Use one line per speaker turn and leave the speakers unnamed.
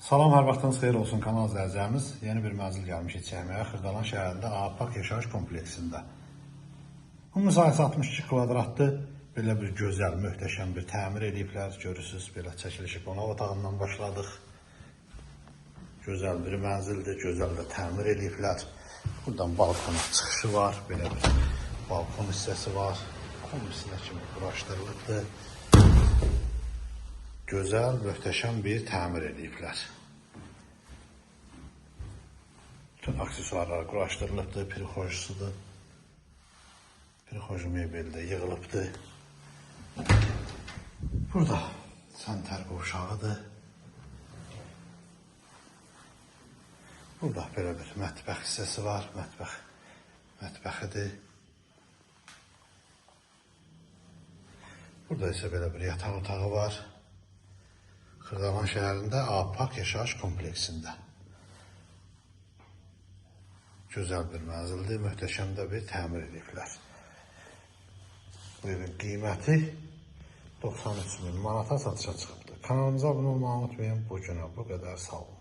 Salam, hər vaxtınız xeyir olsun kanal izləyicilərimiz. Yeni bir mənzil gəlmişik çəkməyə Xırdalan şəhərində Ağapak yaşayış kompleksində. Bu müsahisə 62 kvadratdır. Belə bir gözəl, möhtəşəm bir təmir ediblər. Görürsünüz, belə çəkilişi qonaq otağından başladıq. Gözəl bir mənzildir, gözəl də təmir ediblər. Buradan balkona çıxışı var, belə bir balkon hissəsi var. Komisinə kimi quraşdırılıbdır. Gözəl, möhtəşəm bir təmir ediblər. Bütün aksesuarlar quraşdırılıbdır, prixojsudur. Prixoj mebeldə yığılıbdır. Burada sanitar qovşağıdır. Burada belə bir mətbəx hissəsi var, mətbəxidir. Burada isə belə bir yataq otağı var. Xırdalan şəhərində Ağapak yaşayış kompleksində. Gözəl bir mənzildir, möhtəşəm də bir təmir ediblər. Bu evin qiyməti 93.000 manata satışa çıxıbdır. Kanalımıza abunə olmağı unutmayın. Bu günə bu qədər, sağ olun.